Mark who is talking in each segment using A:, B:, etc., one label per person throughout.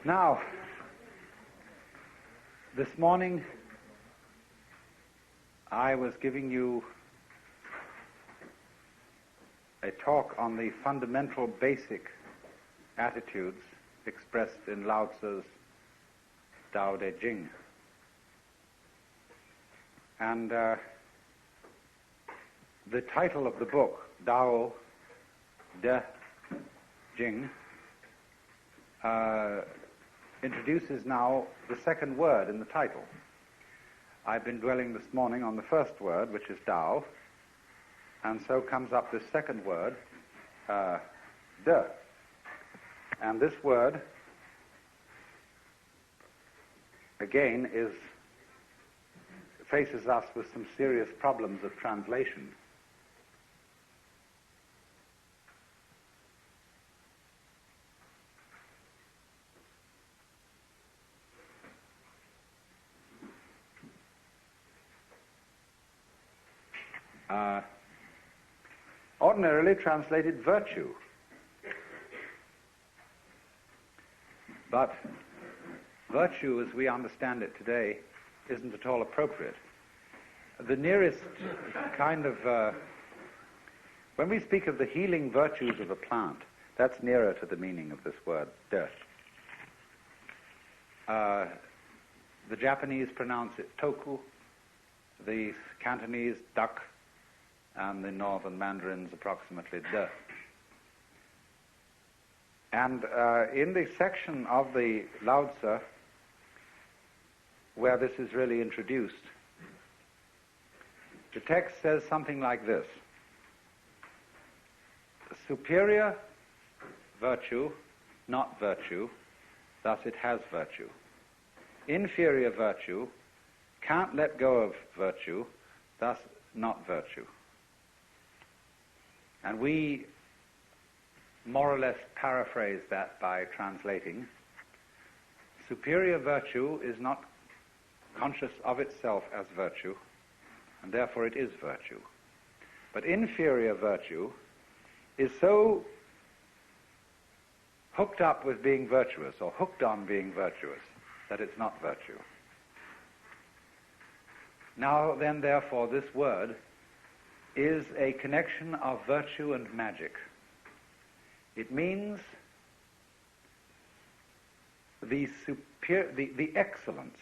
A: Now, this morning I was giving you a talk on the fundamental basic attitudes expressed in Lao Tzu's Tao Te Ching. And the title of the book, Tao Te Ching, introduces now the second word in the title. I've been dwelling this morning on the first word, which is Tao, and so comes up this second word, De. And this word, again, faces us with some serious problems of translation. Ordinarily translated virtue, but virtue as we understand it today isn't at all appropriate. The nearest kind of, when we speak of the healing virtues of a plant, that's nearer to the meaning of this word, de. The Japanese pronounce it toku, the Cantonese dak, and the northern Mandarins approximately de. And in the section of the Lao Tzu where this is really introduced, the text says something like this: superior virtue, not virtue, thus it has virtue. Inferior virtue, can't let go of virtue, thus not virtue. And we more or less paraphrase that by translating, superior virtue is not conscious of itself as virtue, and therefore it is virtue. But inferior virtue is so hooked up with being virtuous, or hooked on being virtuous, that it's not virtue. Now then, therefore, this word is a connection of virtue and magic. It means the excellence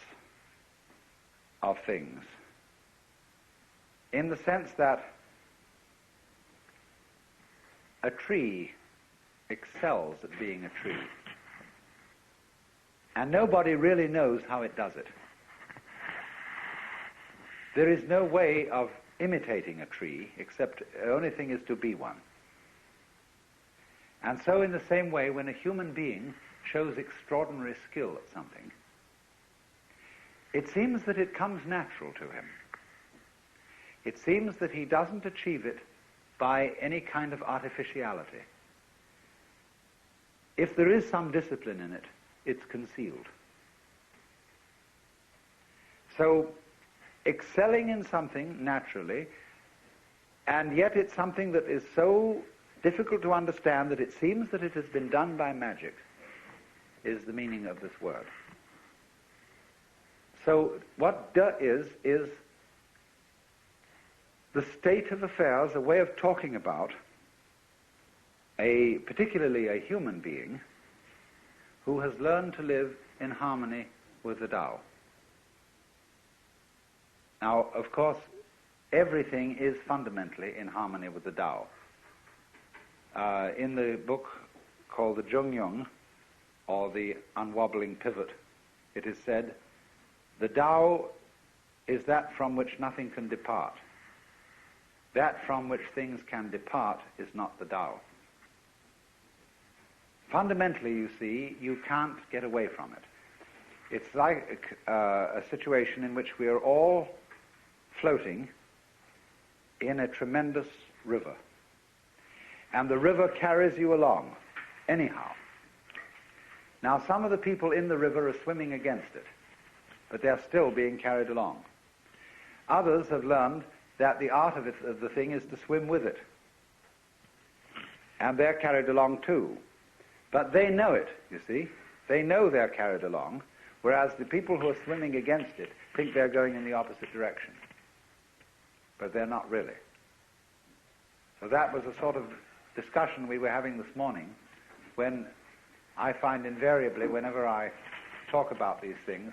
A: of things, in the sense that a tree excels at being a tree, and nobody really knows how it does it. There is no way of imitating a tree, except the only thing is to be one. And so in the same way, when a human being shows extraordinary skill at something, it seems that it comes natural to him. It seems that he doesn't achieve it by any kind of artificiality. If there is some discipline in it, it's concealed. So, excelling in something naturally, and yet it's something that is so difficult to understand that it seems that it has been done by magic, is the meaning of this word. So what de is the state of affairs, a way of talking about particularly a human being who has learned to live in harmony with the Tao. Now, of course, everything is fundamentally in harmony with the Tao. In the book called the Zhongyong, or the Unwobbling Pivot, it is said, the Tao is that from which nothing can depart. That from which things can depart is not the Tao. Fundamentally, you see, you can't get away from it. It's like a situation in which we are all floating in a tremendous river. And the river carries you along, anyhow. Now, some of the people in the river are swimming against it, but they're still being carried along. Others have learned that the art of the thing is to swim with it. And they're carried along too. But they know it, you see. They know they're carried along, whereas the people who are swimming against it think they're going in the opposite direction. But they're not really. So that was a sort of discussion we were having this morning, when I find invariably, whenever I talk about these things,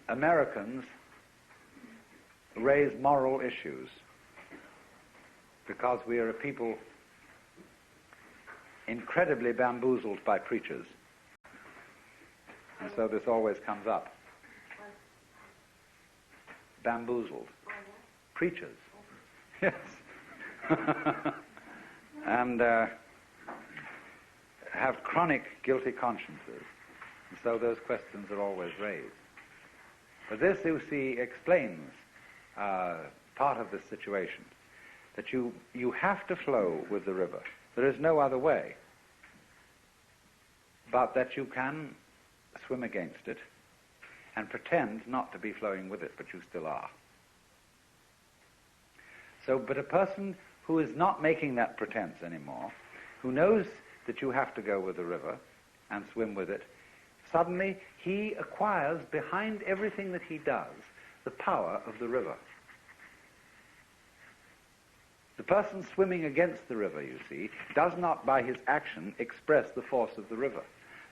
A: Americans raise moral issues because we are a people incredibly bamboozled by preachers. And so this always comes up. Bamboozled. Preachers. Yes. And have chronic guilty consciences. And so those questions are always raised. But this, you see, explains part of this situation, that you have to flow with the river. There is no other way. But that you can swim against it and pretend not to be flowing with it, but you still are. So, but a person who is not making that pretense anymore, who knows that you have to go with the river and swim with it, suddenly he acquires behind everything that he does the power of the river. The person swimming against the river, you see, does not by his action express the force of the river.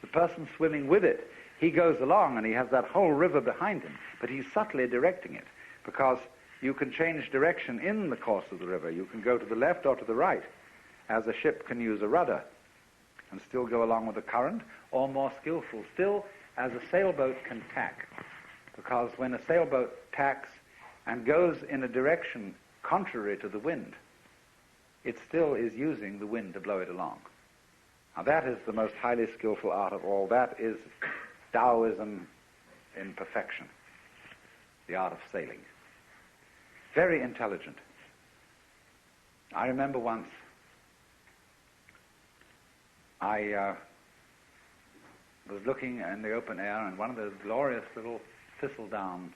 A: The person swimming with it, he goes along and he has that whole river behind him, but he's subtly directing it, because you can change direction in the course of the river. You can go to the left or to the right, as a ship can use a rudder and still go along with the current, or more skillful still, as a sailboat can tack. Because when a sailboat tacks and goes in a direction contrary to the wind, it still is using the wind to blow it along. Now that is the most highly skillful art of all. That is Taoism in perfection, the art of sailing. Very intelligent. I remember once I was looking in the open air, and one of those glorious little thistledown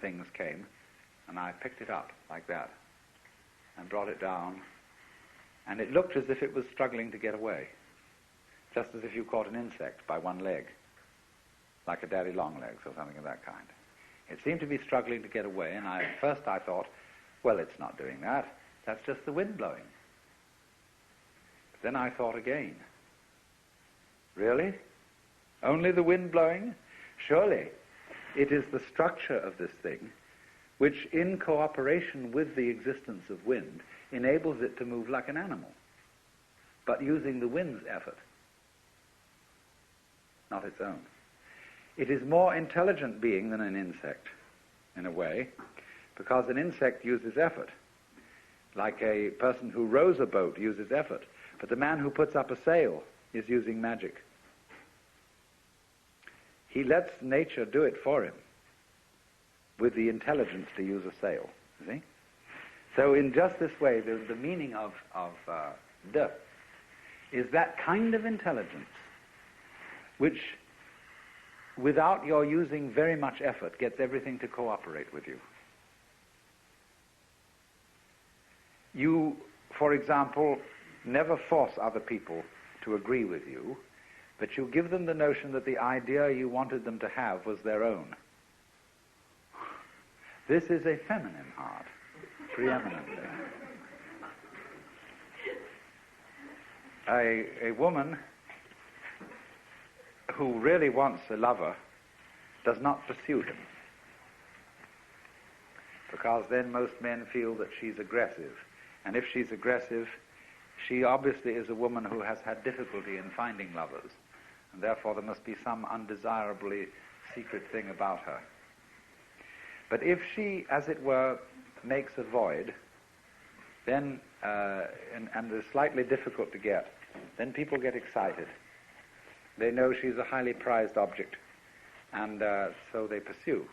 A: things came, and I picked it up like that and brought it down, and it looked as if it was struggling to get away, just as if you caught an insect by one leg, like a daddy long legs or something of that kind. It seemed to be struggling to get away, and at first I thought, well, it's not doing that. That's just the wind blowing. But then I thought again, really? Only the wind blowing? Surely it is the structure of this thing which, in cooperation with the existence of wind, enables it to move like an animal, but using the wind's effort, not its own. It is more intelligent being than an insect, in a way, because an insect uses effort. Like a person who rows a boat uses effort, but the man who puts up a sail is using magic. He lets nature do it for him with the intelligence to use a sail, you see? So in just this way, the meaning of de is that kind of intelligence which, without your using very much effort, gets everything to cooperate with you. You, for example, never force other people to agree with you, but you give them the notion that the idea you wanted them to have was their own. This is a feminine art, preeminently. A woman who really wants a lover does not pursue him, because then most men feel that she's aggressive. And if she's aggressive, she obviously is a woman who has had difficulty in finding lovers, and therefore there must be some undesirably secret thing about her. But if she, as it were, makes a void, then, and is slightly difficult to get, then people get excited. They know she's a highly prized object, and so they pursue.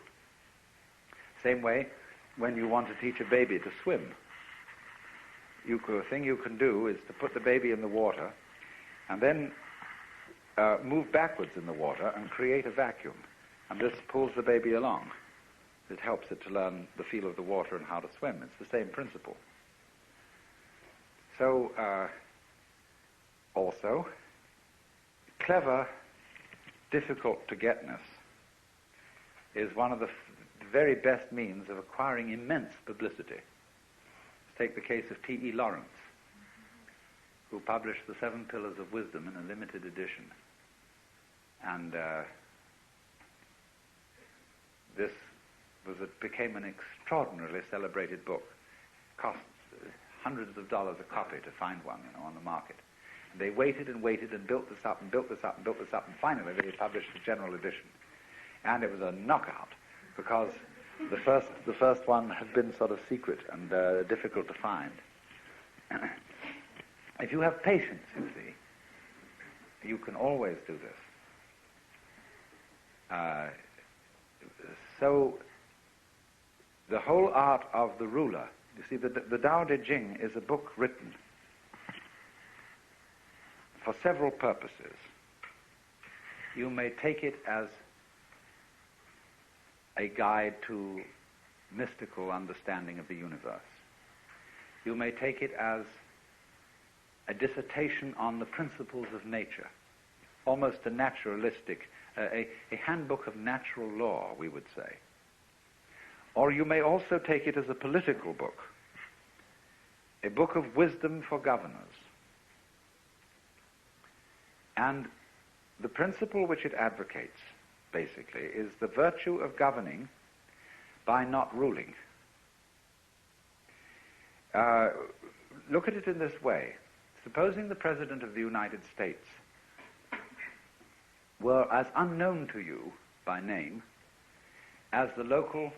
A: Same way, when you want to teach a baby to swim, the thing you can do is to put the baby in the water and then move backwards in the water and create a vacuum. And this pulls the baby along. It helps it to learn the feel of the water and how to swim. It's the same principle. So, also, clever difficult-to-getness is one of the very best means of acquiring immense publicity. Let's take the case of T.E. Lawrence, who published the 7 Pillars of Wisdom in a limited edition. And this became an extraordinarily celebrated book. Cost hundreds of dollars a copy to find one, on the market. And they waited and waited and built this up and built this up and built this up, and finally they published the general edition. And it was a knockout, because the first one had been sort of secret and difficult to find. If you have patience, you see, you can always do this. So the whole art of the ruler, you see, the Tao Te Ching is a book written for several purposes. You may take it as a guide to mystical understanding of the universe. You may take it as a dissertation on the principles of nature, almost a naturalistic, a handbook of natural law, we would say. Or you may also take it as a political book, a book of wisdom for governors. And the principle which it advocates, basically, is the virtue of governing by not ruling. Look at it in this way. Supposing the President of the United States were as unknown to you by name as the local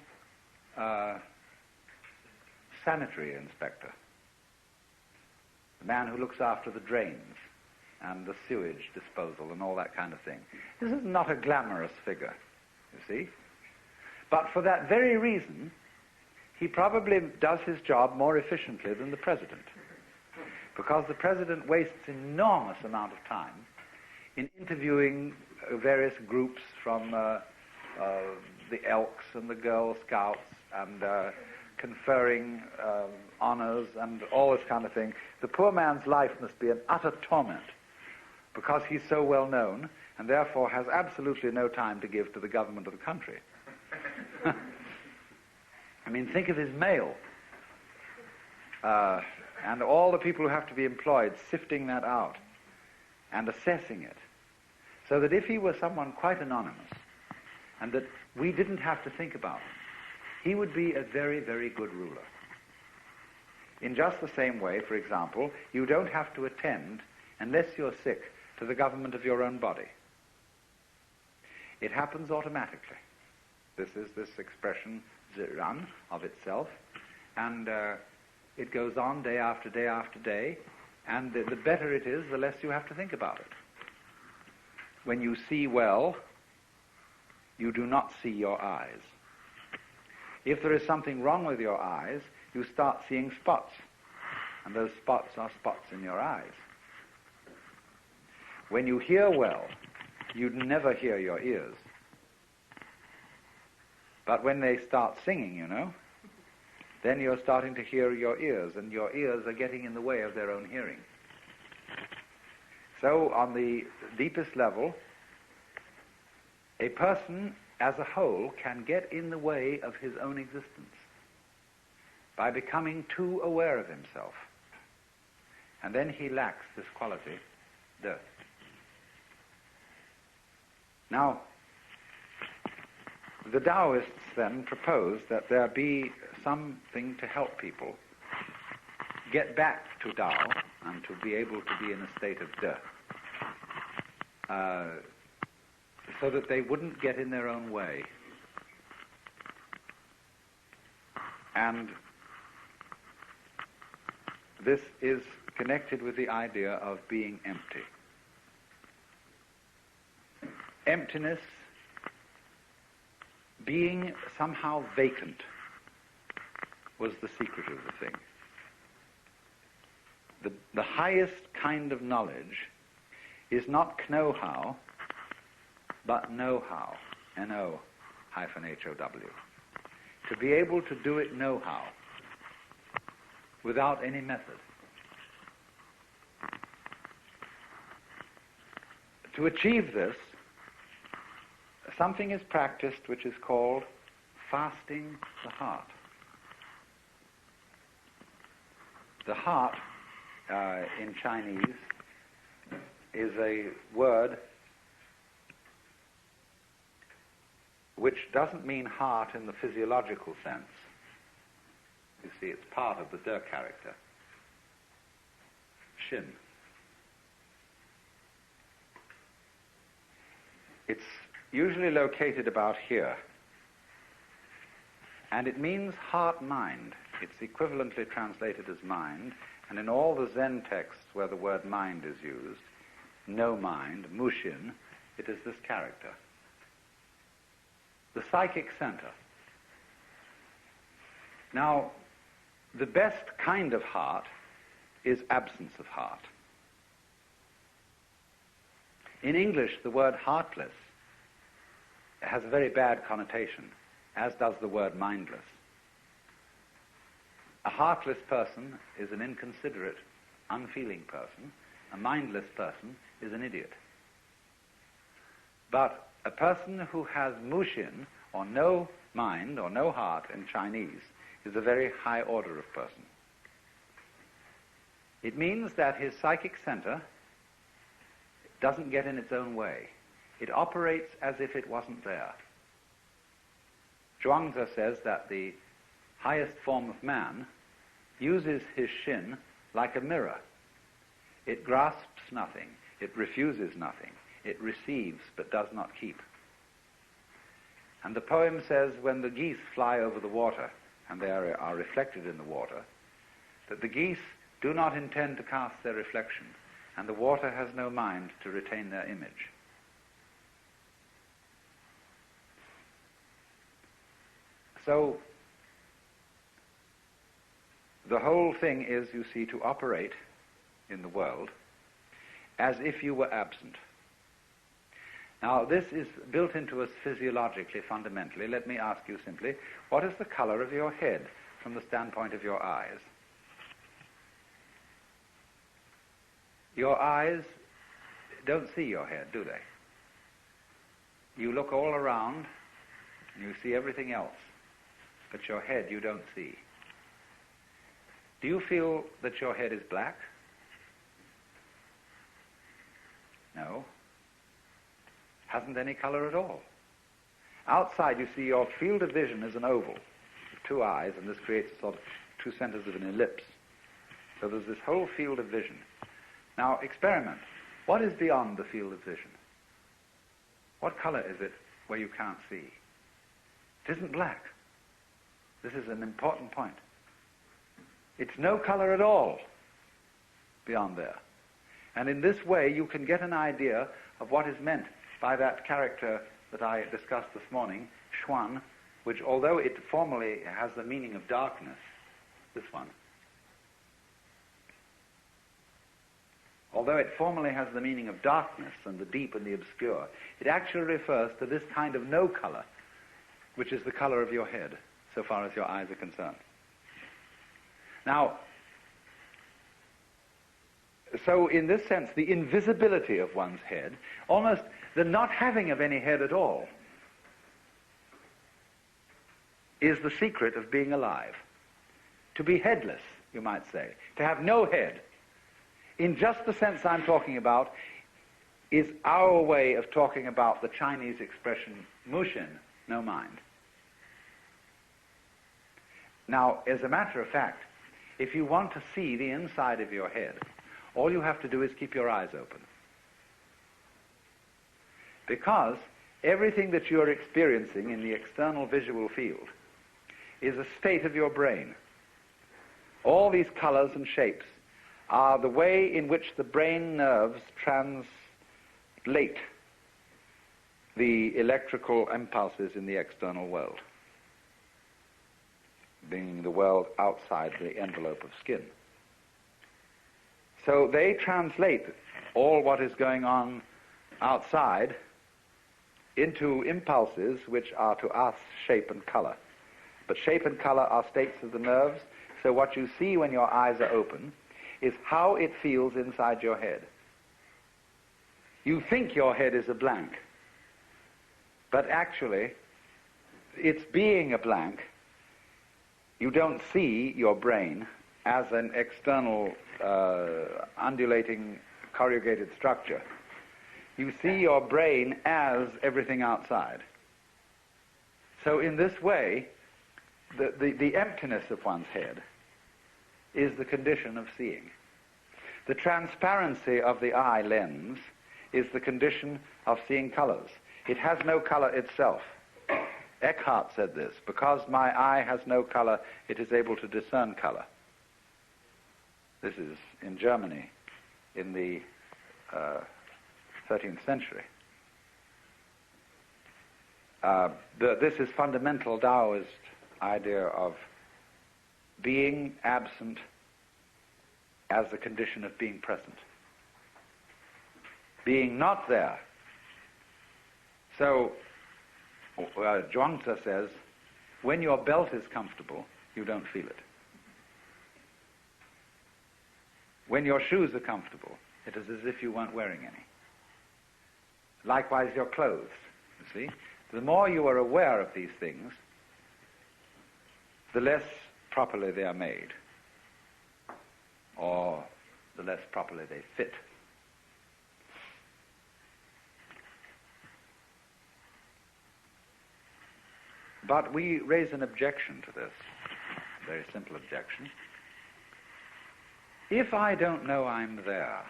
A: sanitary inspector, the man who looks after the drains and the sewage disposal and all that kind of thing. This is not a glamorous figure, you see. But for that very reason, he probably does his job more efficiently than the President, because the President wastes enormous amount of time in interviewing various groups from the Elks and the Girl Scouts and conferring honors and all this kind of thing. The poor man's life must be an utter torment, because he's so well known and therefore has absolutely no time to give to the government of the country. I mean, think of his mail and all the people who have to be employed sifting that out and assessing it, so that if he were someone quite anonymous and that we didn't have to think about him, he would be a very, very good ruler. In just the same way, for example, you don't have to attend, unless you're sick, to the government of your own body. It happens automatically. This is this expression, ziran, of itself, and it goes on day after day after day, and the better it is, the less you have to think about it. When you see well, you do not see your eyes. If there is something wrong with your eyes, you start seeing spots, and those spots are spots in your eyes. When you hear well, you never hear your ears. But when they start singing, then you're starting to hear your ears, and your ears are getting in the way of their own hearing. So on the deepest level, a person as a whole can get in the way of his own existence by becoming too aware of himself. And then he lacks this quality, de. Now, the Taoists then propose that there be something to help people get back to Tao and to be able to be in a state of de, so that they wouldn't get in their own way. And this is connected with the idea of being empty. Emptiness, being somehow vacant, was the secret of the thing. The highest kind of knowledge is not know-how, but know-how, N-O-H-O-W. To be able to do it know-how, without any method. To achieve this, something is practiced which is called fasting the heart. The heart, in Chinese, is a word which doesn't mean heart in the physiological sense. You see, it's part of the De character. Shin. It's usually located about here, and it means heart-mind. It's equivalently translated as mind, and in all the Zen texts where the word mind is used, no mind, mushin, it is this character. The psychic center. Now, the best kind of heart is absence of heart. In English, the word heartless has a very bad connotation, as does the word mindless. A heartless person is an inconsiderate, unfeeling person. A mindless person is an idiot. But a person who has mushin, or no mind, or no heart in Chinese, is a very high order of person. It means that his psychic center doesn't get in its own way. It operates as if it wasn't there. Zhuangzi says that the highest form of man uses his shin like a mirror. It grasps nothing. It refuses nothing. It receives but does not keep. And the poem says, when the geese fly over the water, and they are reflected in the water, that the geese do not intend to cast their reflection, and the water has no mind to retain their image. So, the whole thing is, you see, to operate in the world as if you were absent. Now, this is built into us physiologically, fundamentally. Let me ask you simply, what is the color of your head from the standpoint of your eyes? Your eyes don't see your head, do they? You look all around, and you see everything else, but your head you don't see. Do you feel that your head is black? No. Hasn't any color at all. Outside, you see your field of vision is an oval with two eyes, and this creates a sort of two centers of an ellipse. So there's this whole field of vision. Now, experiment. What is beyond the field of vision? What color is it where you can't see? It isn't black. This is an important point. It's no color at all beyond there. And in this way, you can get an idea of what is meant by that character that I discussed this morning, Xuan, which, although it formally has the meaning of darkness, this one, although it formally has the meaning of darkness and the deep and the obscure, it actually refers to this kind of no color, which is the color of your head, so far as your eyes are concerned. Now, so in this sense, the invisibility of one's head, almost the not having of any head at all, is the secret of being alive. To be headless, you might say, to have no head, in just the sense I'm talking about, is our way of talking about the Chinese expression, mushin, no mind. Now, as a matter of fact, if you want to see the inside of your head, all you have to do is keep your eyes open. Because everything that you're experiencing in the external visual field is a state of your brain. All these colors and shapes are the way in which the brain nerves translate the electrical impulses in the external world, being the world outside the envelope of skin. So they translate all what is going on outside into impulses which are to us shape and color. But shape and color are states of the nerves, so what you see when your eyes are open is how it feels inside your head. You think your head is a blank, But actually, it's being a blank. You don't see your brain as an external, undulating, corrugated structure. You see your brain as everything outside. So in this way, the emptiness of one's head is the condition of seeing. The transparency of the eye lens is the condition of seeing colors. It has no color itself. Eckhart said this: because my eye has no color, it is able to discern color. This is in Germany in the 13th century. This is fundamental Taoist idea of being absent as the condition of being present. Being not there. So, Zhuangzi says, when your belt is comfortable, you don't feel it. When your shoes are comfortable, it is as if you weren't wearing any. Likewise, your clothes, you see. The more you are aware of these things, the less properly they are made, or the less properly they fit. But we raise an objection to this, a very simple objection. If I don't know I'm there,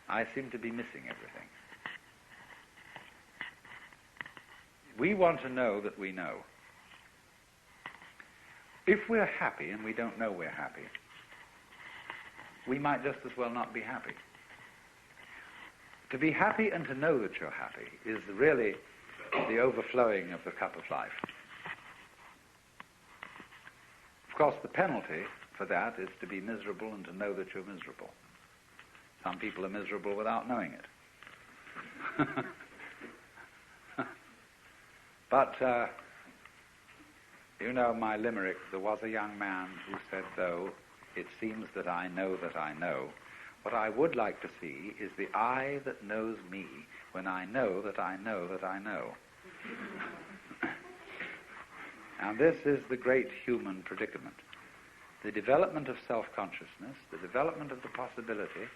A: I seem to be missing everything. We want to know that we know. If we're happy and we don't know we're happy, we might just as well not be happy. To be happy and to know that you're happy is really the overflowing of the cup of life. Of course, the penalty for that is to be miserable and to know that you're miserable. Some people are miserable without knowing it. But, you know my limerick, there was a young man who said, though it seems that I know, what I would like to see is the eye that knows me when I know that I know that I know. And this is the great human predicament. The development of self-consciousness, the development of the possibility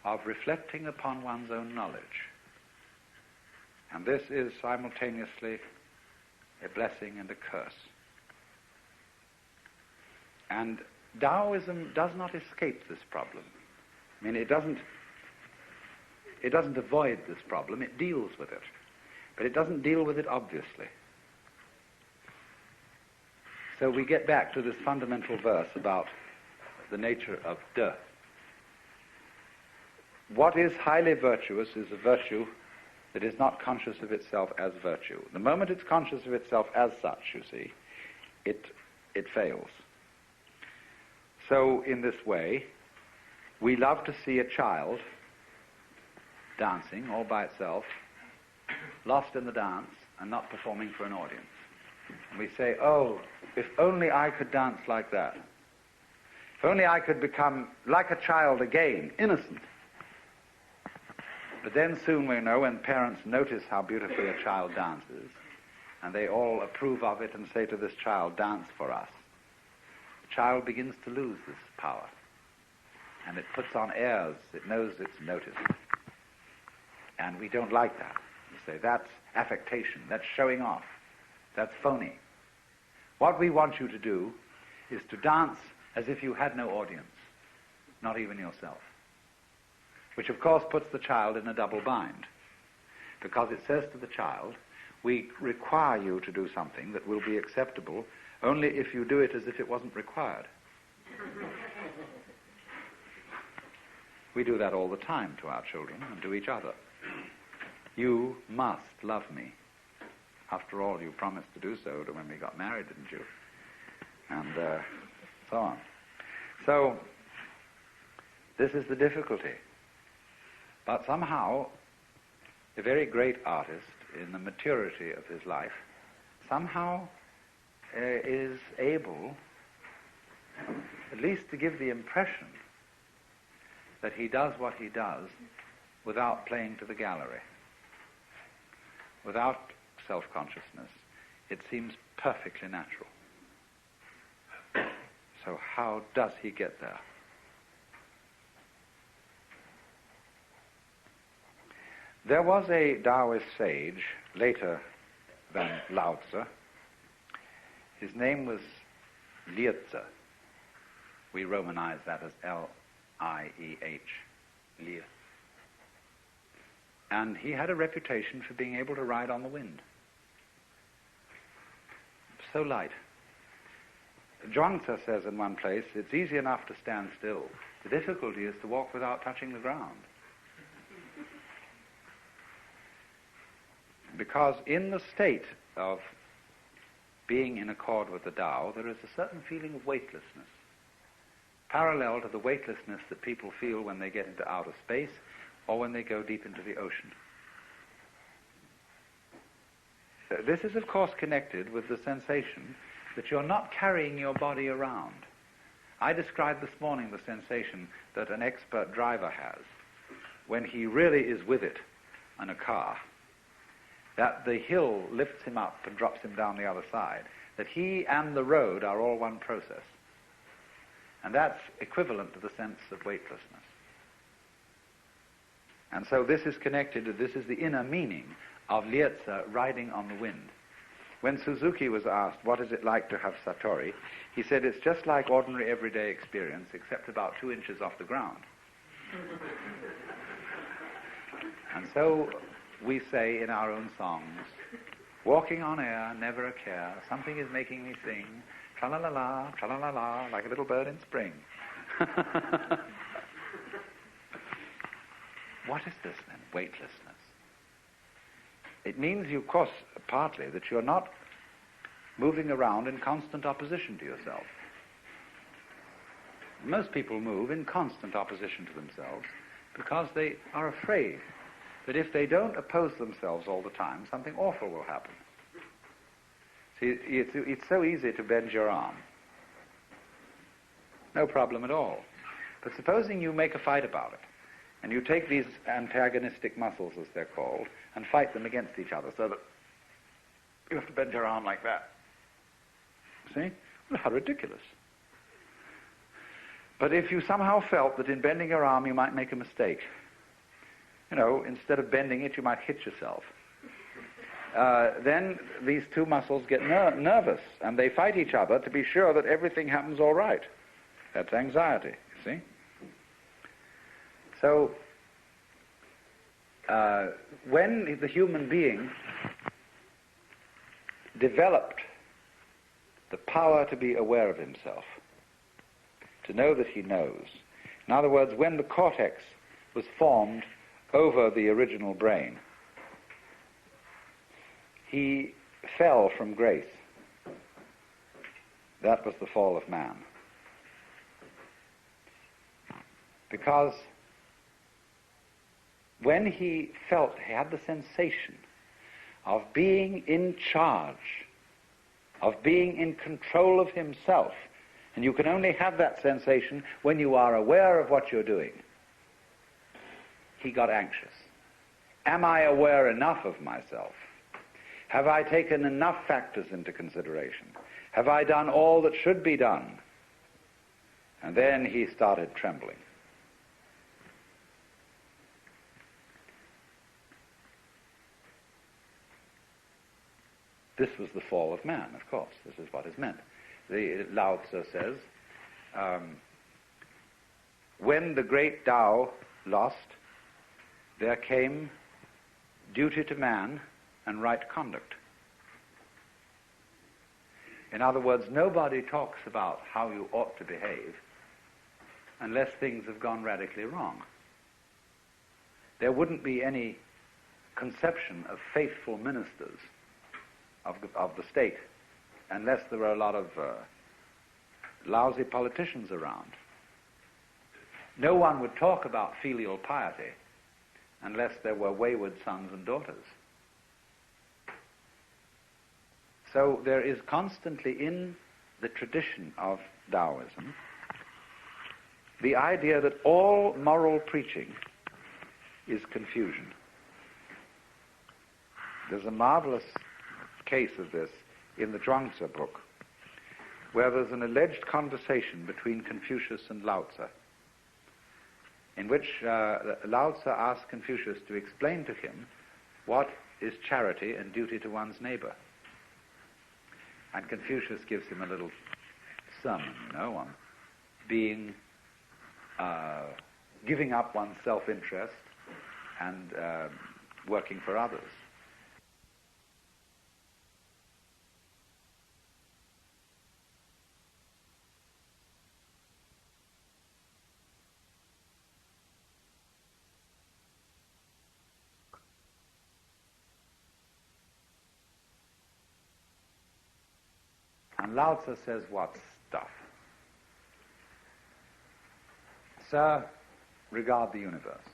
A: of reflecting upon one's own knowledge. And this is simultaneously a blessing and a curse. And Taoism does not escape this problem. I mean, it doesn't avoid this problem, it deals with it. But it doesn't deal with it obviously. So we get back to this fundamental verse about the nature of De. What is highly virtuous is a virtue that is not conscious of itself as virtue. The moment it's conscious of itself as such, you see, it fails. So in this way, we love to see a child dancing all by itself, lost in the dance, and not performing for an audience. And we say, oh, if only I could dance like that. If only I could become like a child again, innocent. But then soon we know when parents notice how beautifully a child dances, and they all approve of it and say to this child, dance for us, the child begins to lose this power. And it puts on airs, it knows it's noticed. And we don't like that. We say, that's affectation, that's showing off, that's phony. What we want you to do is to dance as if you had no audience, not even yourself. Which of course puts the child in a double bind, because it says to the child, we require you to do something that will be acceptable only if you do it as if it wasn't required. We do that all the time to our children and to each other. You must love me. After all, you promised to do so when we got married, didn't you? And so on. So, this is the difficulty. But somehow, a very great artist, in the maturity of his life, somehow is able, at least to give the impression that he does what he does without playing to the gallery. without self-consciousness, it seems perfectly natural. So how does he get there? There was a Taoist sage, later than Lao Tzu. His name was Liezi. We romanize that as L-I-E-H, Liezi. And he had a reputation for being able to ride on the wind. So light. Zhuangzi says in one place, it's easy enough to stand still. The difficulty is to walk without touching the ground. Because in the state of being in accord with the Tao, there is a certain feeling of weightlessness, parallel to the weightlessness that people feel when they get into outer space or when they go deep into the ocean. So this is, of course, connected with the sensation that you're not carrying your body around. I described this morning the sensation that an expert driver has when he really is with it in a car, that the hill lifts him up and drops him down the other side, that he and the road are all one process. And that's equivalent to the sense of weightlessness. And so this is connected to, this is the inner meaning of Liezi riding on the wind. When Suzuki was asked, what is it like to have Satori, he said, it's just like ordinary everyday experience, except about 2 inches off the ground. And so we say in our own songs, walking on air, never a care, something is making me sing, tra-la-la-la, like a little bird in spring. What is this then, weightlessness? It means, of course, partly that you're not moving around in constant opposition to yourself. Most people move in constant opposition to themselves because they are afraid that if they don't oppose themselves all the time, something awful will happen. See, it's so easy to bend your arm. No problem at all. But supposing you make a fight about it, and you take these antagonistic muscles, as they're called, and fight them against each other, so that you have to bend your arm like that. See? Well, how ridiculous. But if you somehow felt that in bending your arm you might make a mistake, you know, instead of bending it, you might hit yourself. Then these two muscles get nervous, and they fight each other to be sure that everything happens all right. That's anxiety, you see? So, when the human being developed the power to be aware of himself, to know that he knows, in other words, when the cortex was formed over the original brain, he fell from grace. That was the fall of man. Because when he felt, he had the sensation of being in charge, of being in control of himself, and you can only have that sensation when you are aware of what you're doing, he got anxious. Am I aware enough of myself? Have I taken enough factors into consideration? Have I done all that should be done? And then he started trembling. This was the fall of man, of course. This is what is meant. The Lao Tzu says, when the great Tao lost, there came duty to man and right conduct. In other words, nobody talks about how you ought to behave unless things have gone radically wrong. There wouldn't be any conception of faithful ministers of the state unless there were a lot of lousy politicians around. No one would talk about filial piety unless there were wayward sons and daughters. So there is constantly in the tradition of Taoism the idea that all moral preaching is confusion. There's a marvelous case of this in the Zhuangzi book, where there's an alleged conversation between Confucius and Lao Tzu, in which Lao Tzu asks Confucius to explain to him what is charity and duty to one's neighbor. And Confucius gives him a little sermon, on being, giving up one's self-interest and working for others. And Lao Tzu says, what stuff? Sir, regard the universe.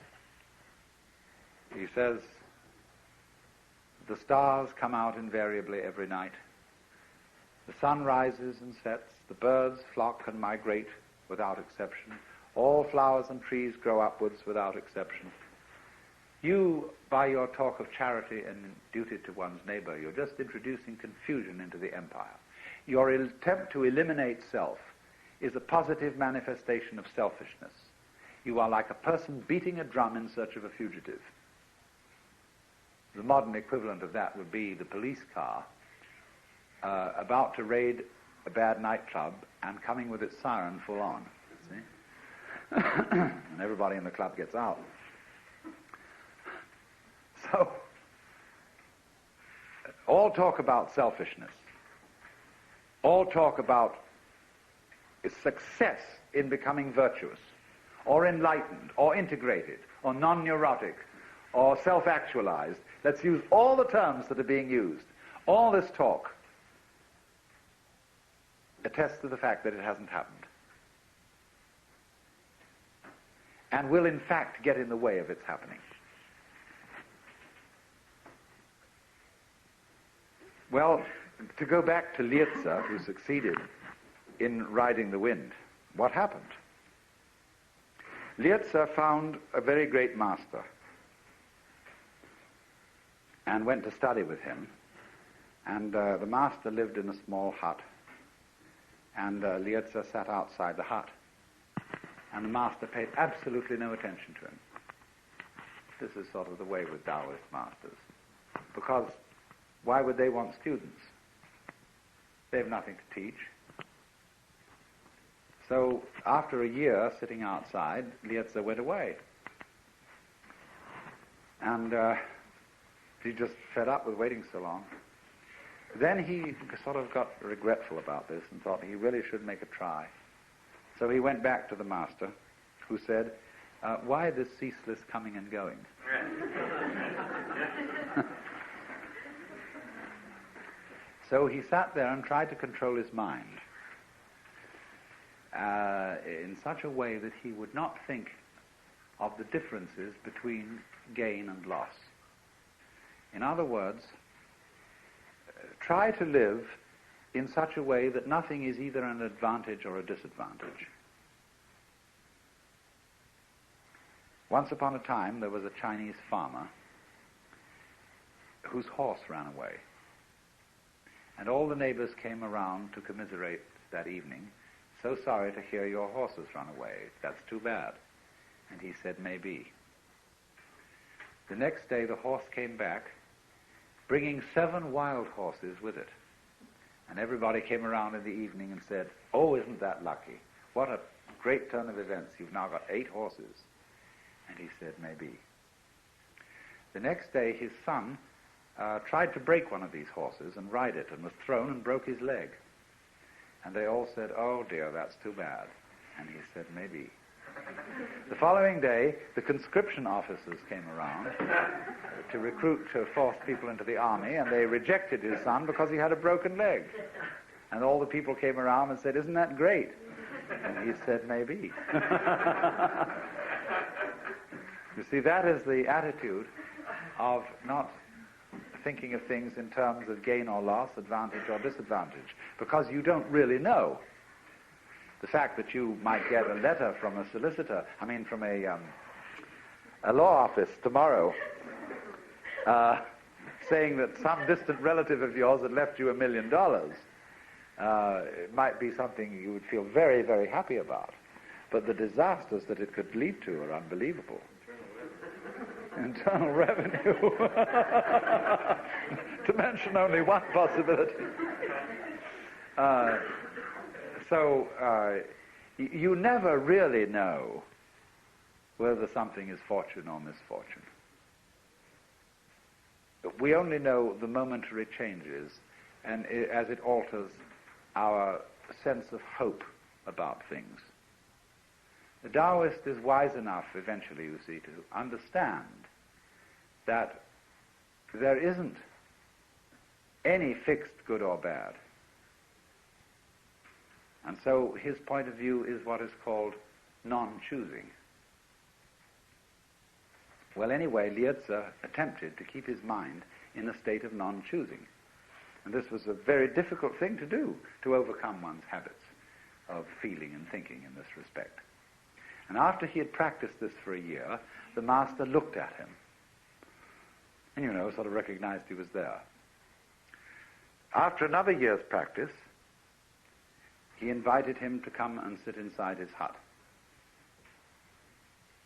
A: He says, the stars come out invariably every night. The sun rises and sets. The birds flock and migrate without exception. All flowers and trees grow upwards without exception. You, by your talk of charity and duty to one's neighbor, you're just introducing confusion into the empire. Your attempt to eliminate self is a positive manifestation of selfishness. You are like a person beating a drum in search of a fugitive. The modern equivalent of that would be the police car about to raid a bad nightclub and coming with its siren full on. See? And everybody in the club gets out. So, all talk about selfishness, all talk about success in becoming virtuous, or enlightened, or integrated, or non-neurotic, or self-actualized. Let's use all the terms that are being used. All this talk attests to the fact that it hasn't happened, and will in fact get in the way of its happening. Well, to go back to Lao Tzu, who succeeded in riding the wind, what happened? Lao Tzu found a very great master and went to study with him. And the master lived in a small hut. And Lao Tzu sat outside the hut. And the master paid absolutely no attention to him. This is sort of the way with Taoist masters. Because why would they want students? They have nothing to teach. So after a year sitting outside, Lao Tzu went away. And he just fed up with waiting so long. Then he sort of got regretful about this and thought he really should make a try. So he went back to the master, who said, why this ceaseless coming and going? So he sat there and tried to control his mind in such a way that he would not think of the differences between gain and loss. In other words, try to live in such a way that nothing is either an advantage or a disadvantage. Once upon a time, there was a Chinese farmer whose horse ran away. And all the neighbors came around to commiserate that evening. So sorry to hear your horse has run away. That's too bad. And he said, maybe. The next day, the horse came back, bringing 7 wild horses with it. And everybody came around in the evening and said, oh, isn't that lucky? What a great turn of events. You've now got 8 horses. And he said, maybe. The next day, his son tried to break one of these horses and ride it, and was thrown and broke his leg. And they all said, oh dear, that's too bad. And he said, maybe. The following day, the conscription officers came around to recruit, to force people into the army, and they rejected his son because he had a broken leg. And all the people came around and said, isn't that great? And he said, maybe. You see, that is the attitude of not thinking of things in terms of gain or loss, advantage or disadvantage, because you don't really know. The fact that you might get a letter from a solicitor, from a law office tomorrow, saying that some distant relative of yours had left you $1 million, it might be something you would feel very, very happy about. But the disasters that it could lead to are unbelievable. Internal revenue. To mention only one possibility. You never really know whether something is fortune or misfortune. We only know the momentary changes and as it alters our sense of hope about things. The Taoist is wise enough eventually, you see, to understand that there isn't any fixed good or bad. And so his point of view is what is called non-choosing. Well, anyway, Lietze attempted to keep his mind in a state of non-choosing. And this was a very difficult thing to do, to overcome one's habits of feeling and thinking in this respect. And after he had practiced this for a year, the master looked at him and, sort of recognized he was there. After another year's practice, he invited him to come and sit inside his hut.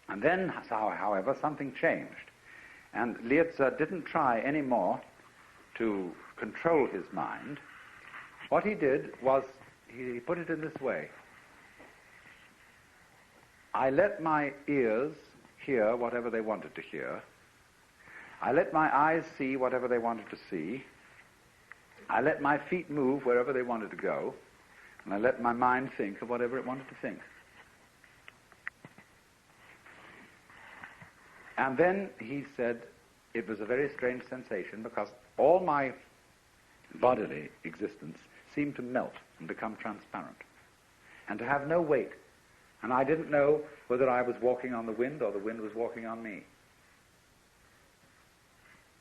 A: And then, however, something changed. And Lietze didn't try anymore to control his mind. What he did was, he put it in this way. I let my ears hear whatever they wanted to hear. I let my eyes see whatever they wanted to see. I let my feet move wherever they wanted to go. And I let my mind think of whatever it wanted to think. And then he said it was a very strange sensation because all my bodily existence seemed to melt and become transparent and to have no weight. And I didn't know whether I was walking on the wind or the wind was walking on me.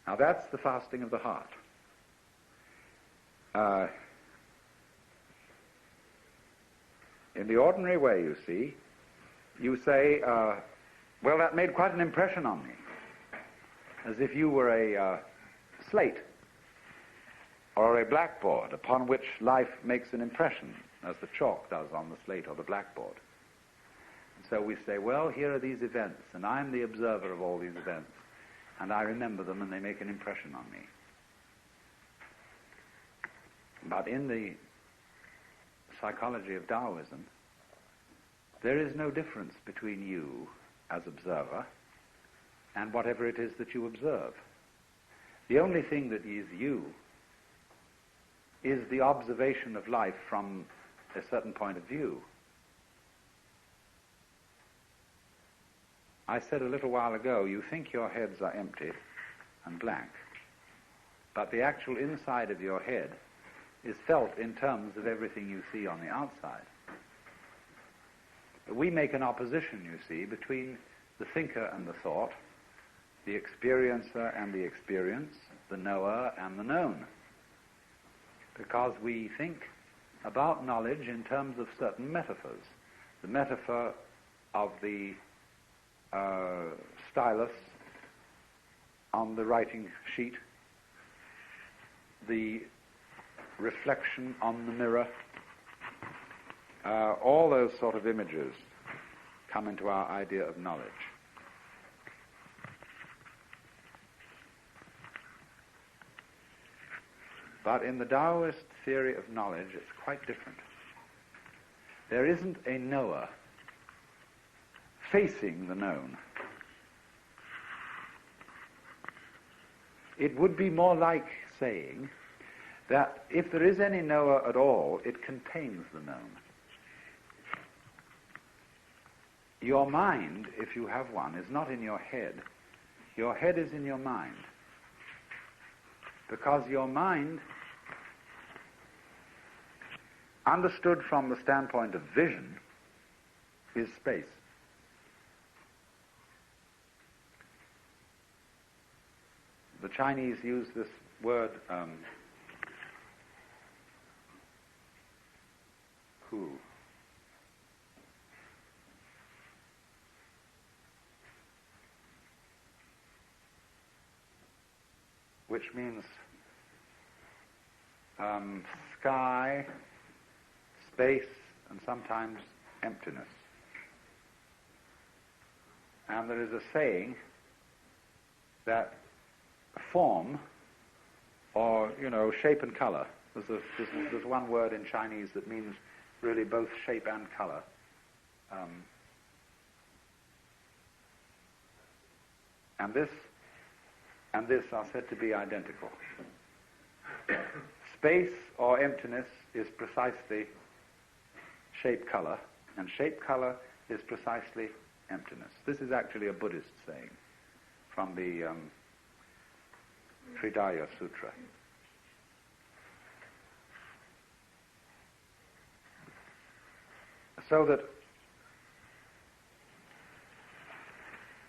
A: Now that's the fasting of the heart. In the ordinary way, you see, you say, well, that made quite an impression on me, as if you were a slate or a blackboard upon which life makes an impression, as the chalk does on the slate or the blackboard. And so we say, well, here are these events, and I'm the observer of all these events, and I remember them, and they make an impression on me. But in the psychology of Taoism, there is no difference between you as observer and whatever it is that you observe. The only thing that is you is the observation of life from a certain point of view. I said a little while ago, you think your heads are empty and blank, but the actual inside of your head is felt in terms of everything you see on the outside. But we make an opposition, you see, between the thinker and the thought, the experiencer and the experience, the knower and the known. Because we think about knowledge in terms of certain metaphors. The metaphor of the stylus on the writing sheet, the reflection on the mirror, all those sort of images come into our idea of knowledge. But in the Taoist theory of knowledge, it's quite different. There isn't a knower facing the known. It would be more like saying that if there is any knower at all, it contains the known. Your mind, if you have one, is not in your head. Your head is in your mind. Because your mind, understood from the standpoint of vision, is space. The Chinese use this word, hu. which means sky, space, and sometimes emptiness. And there is a saying that form, or, shape and color, there's one word in Chinese that means really both shape and color. And this are said to be identical. Space or emptiness is precisely shape-color, and shape-color is precisely emptiness. This is actually a Buddhist saying from the Tridaya Sutra. So that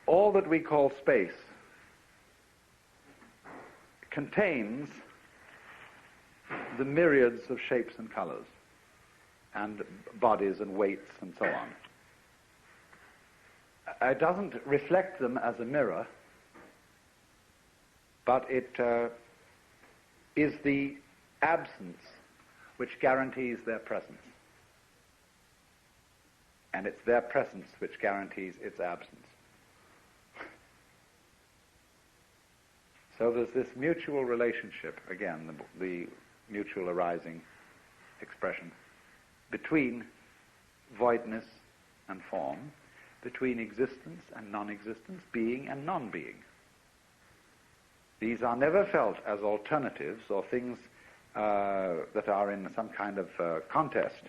A: all that we call space contains the myriads of shapes and colors and bodies and weights and so on. It doesn't reflect them as a mirror, but it is the absence which guarantees their presence. And it's their presence which guarantees its absence. So there's this mutual relationship, again, the mutual arising expression, between voidness and form, between existence and non-existence, being and non-being. These are never felt as alternatives or things that are in some kind of contest.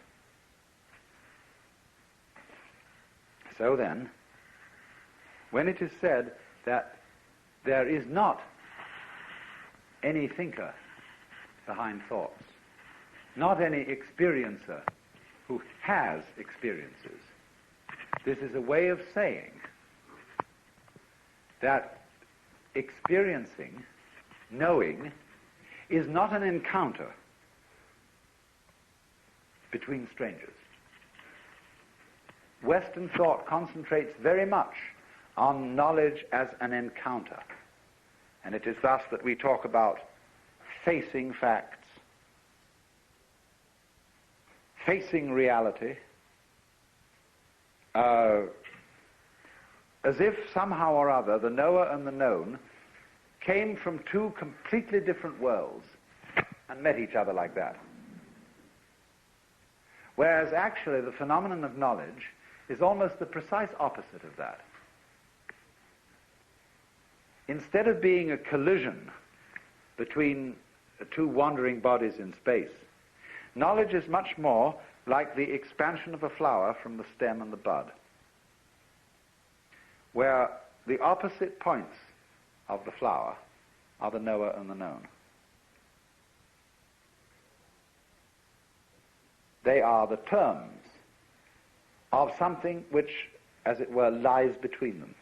A: So then, when it is said that there is not any thinker behind thoughts, not any experiencer who has experiences, this is a way of saying that experiencing, knowing, is not an encounter between strangers. Western thought concentrates very much on knowledge as an encounter. And it is thus that we talk about facing facts, facing reality, as if somehow or other the knower and the known came from two completely different worlds and met each other like that. Whereas actually the phenomenon of knowledge is almost the precise opposite of that. Instead of being a collision between two wandering bodies in space, knowledge is much more like the expansion of a flower from the stem and the bud, where the opposite points of the flower are the knower and the known. They are the terms of something which, as it were, lies between them.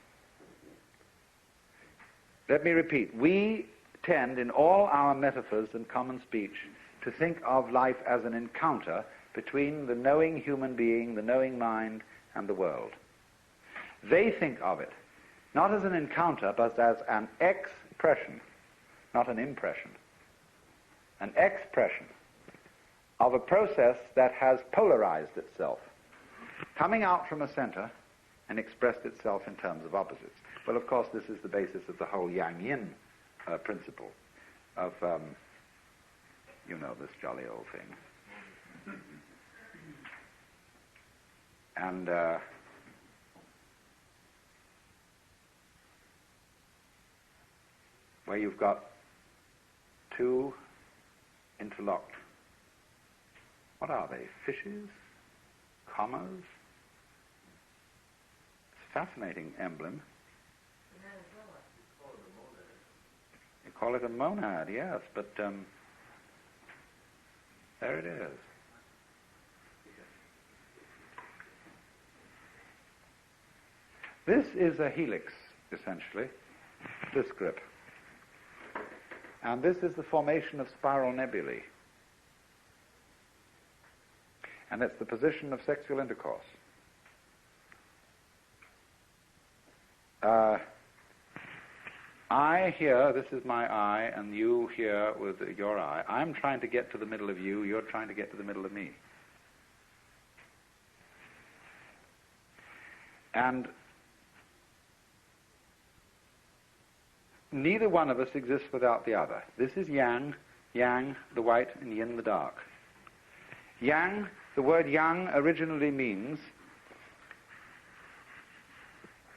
A: Let me repeat, we tend in all our metaphors and common speech to think of life as an encounter between the knowing human being, the knowing mind, and the world. They think of it not as an encounter, but as an expression, not an impression, an expression of a process that has polarized itself, coming out from a center and expressed itself in terms of opposites. Well, of course, this is the basis of the whole yang-yin principle of, this jolly old thing. And where you've got two interlocked, what are they, fishes? Commas? It's a fascinating emblem. You call it a monad, yes, but there it is. This is a helix, essentially, this grip. And this is the formation of spiral nebulae. And it's the position of sexual intercourse. I here, this is my eye, and you here with your eye. I'm trying to get to the middle of you, you're trying to get to the middle of me. And neither one of us exists without the other. This is yang, the white, and yin, the dark. Yang, the word yang originally means,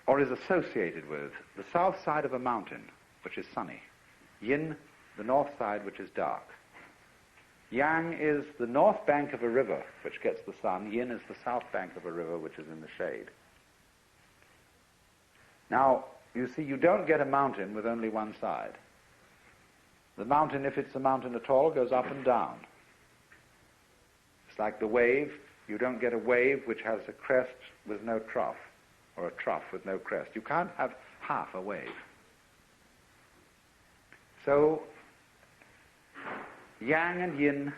A: or is associated with, the south side of a mountain, which is sunny. Yin, the north side, which is dark. Yang is the north bank of a river, which gets the sun. Yin is the south bank of a river, which is in the shade. Now, you see, you don't get a mountain with only one side. The mountain, if it's a mountain at all, goes up and down. It's like the wave. You don't get a wave which has a crest with no trough, or a trough with no crest. You can't have half a wave. So, yang and yin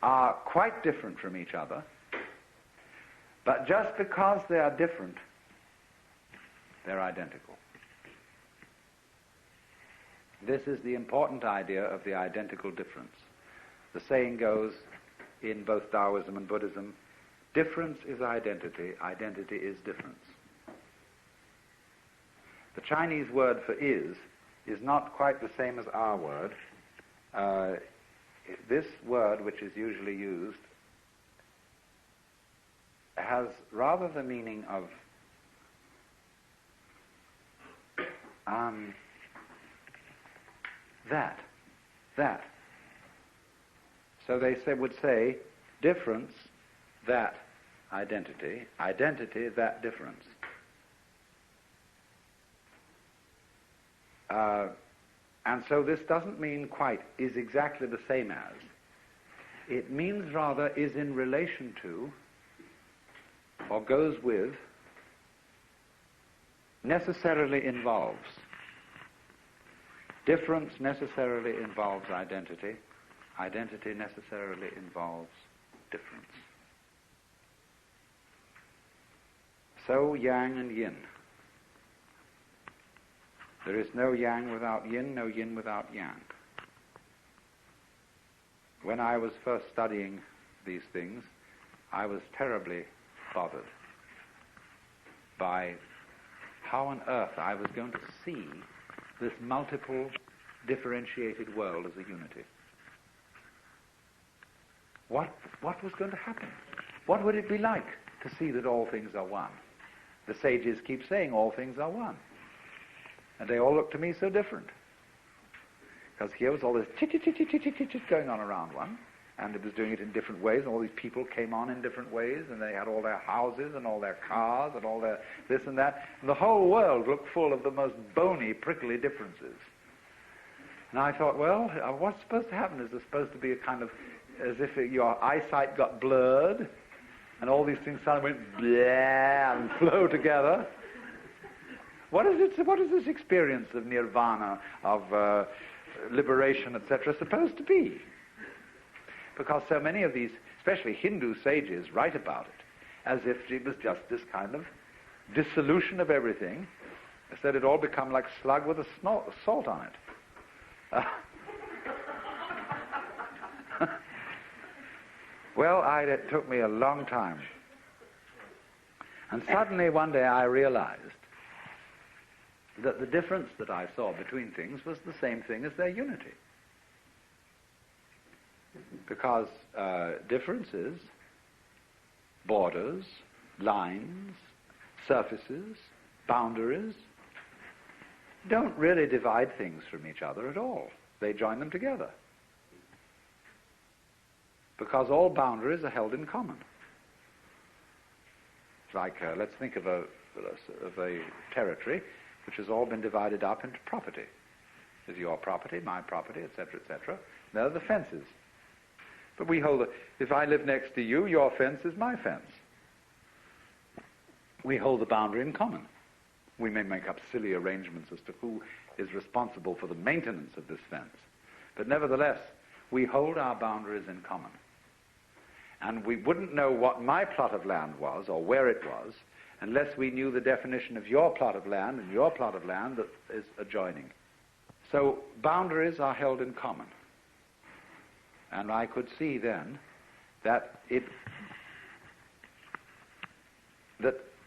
A: are quite different from each other, but just because they are different, they're identical. This is the important idea of the identical difference. The saying goes in both Taoism and Buddhism, difference is identity, identity is difference. The Chinese word for is not quite the same as our word. This word, which is usually used, has rather the meaning of that. So they would say, difference, that identity, identity, that difference. And so this doesn't mean quite is exactly the same as. It means rather is in relation to, or goes with, necessarily involves. Difference necessarily involves identity. Identity necessarily involves difference. So yang and yin. There is no yang without yin, no yin without yang. When I was first studying these things, I was terribly bothered by how on earth I was going to see this multiple, differentiated world as a unity. What was going to happen? What would it be like to see that all things are one? The sages keep saying all things are one. And they all look to me so different. Because here was all this chit going on around one, and it was doing it in different ways, and all these people came on in different ways, and they had all their houses and all their cars and all their this and that. And the whole world looked full of the most bony, prickly differences. And I thought, well, what's supposed to happen? Is there supposed to be a kind of, as if your eyesight got blurred, and all these things suddenly went blah and flow together? What is this experience of nirvana, of liberation, etc., supposed to be? Because so many of these, especially Hindu sages, write about it as if it was just this kind of dissolution of everything, as that it all become like slug with a salt on it. Well, it took me a long time. And suddenly one day I realized that the difference that I saw between things was the same thing as their unity. Because differences, borders, lines, surfaces, boundaries, don't really divide things from each other at all. They join them together. Because all boundaries are held in common. It's like, let's think of a territory which has all been divided up into property. There's your property, my property, etc., etc. There are the fences. But we hold, if I live next to you, your fence is my fence. We hold the boundary in common. We may make up silly arrangements as to who is responsible for the maintenance of this fence. But nevertheless, we hold our boundaries in common. And we wouldn't know what my plot of land was or where it was unless we knew the definition of your plot of land and your plot of land that is adjoining. So boundaries are held in common. And I could see then that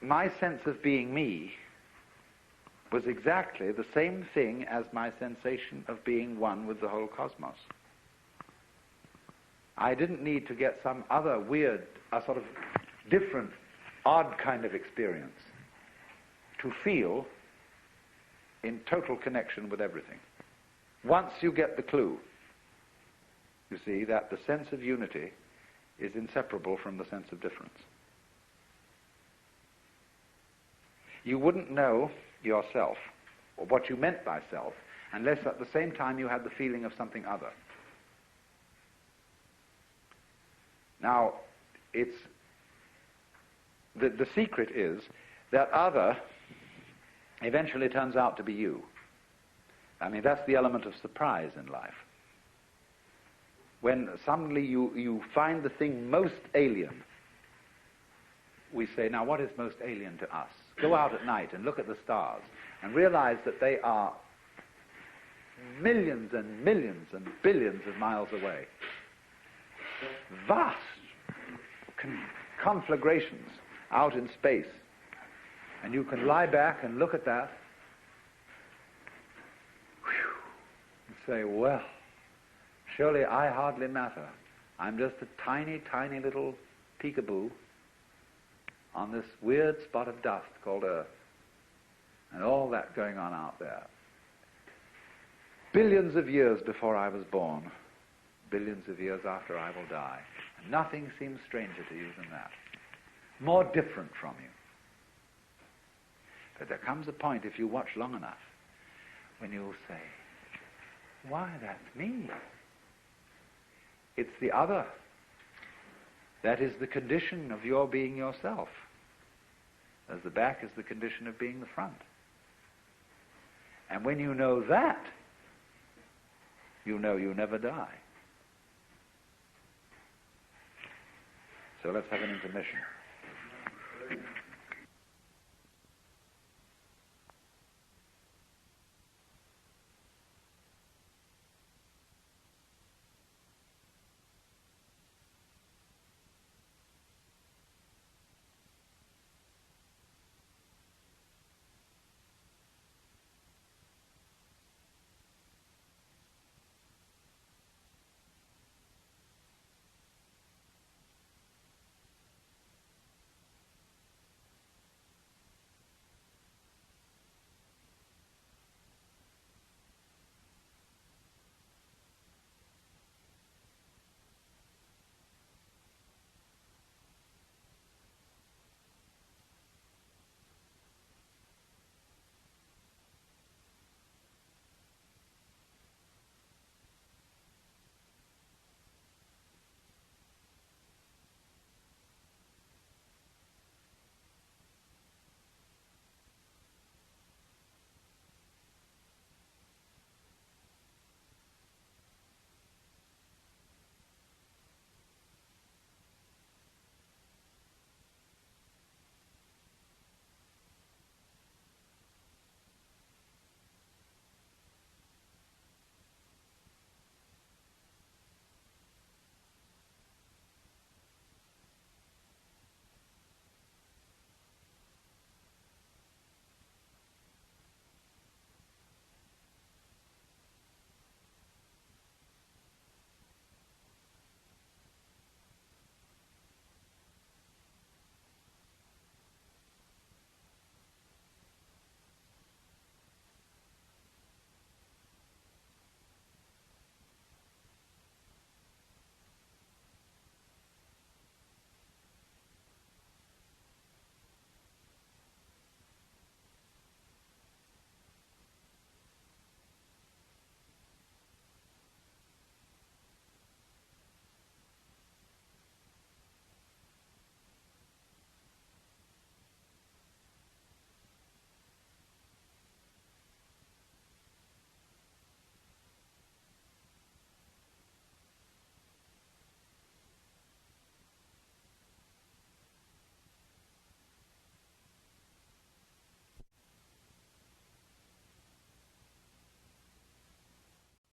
A: my sense of being me was exactly the same thing as my sensation of being one with the whole cosmos. I didn't need to get some other weird, a sort of different, odd kind of experience to feel in total connection with everything. Once you get the clue, you see that the sense of unity is inseparable from the sense of difference. You wouldn't know yourself, or what you meant by self, unless at the same time you had the feeling of something other. Now, the secret is that other eventually turns out to be you. I mean, that's the element of surprise in life. When suddenly you find the thing most alien, we say, now what is most alien to us? Go out at night and look at the stars and realize that they are millions and millions and billions of miles away. Vast conflagrations out in space. And you can lie back and look at that and say, well, surely I hardly matter. I'm just a tiny, tiny little peekaboo on this weird spot of dust called Earth, and all that going on out there. Billions of years before I was born, billions of years after I will die, and nothing seems stranger to you than that, more different from you. But there comes a point, if you watch long enough, when you'll say, why, that's me. It's the other. That is the condition of your being yourself, as the back is the condition of being the front. And when you know that, you know you never die. So let's have an intermission.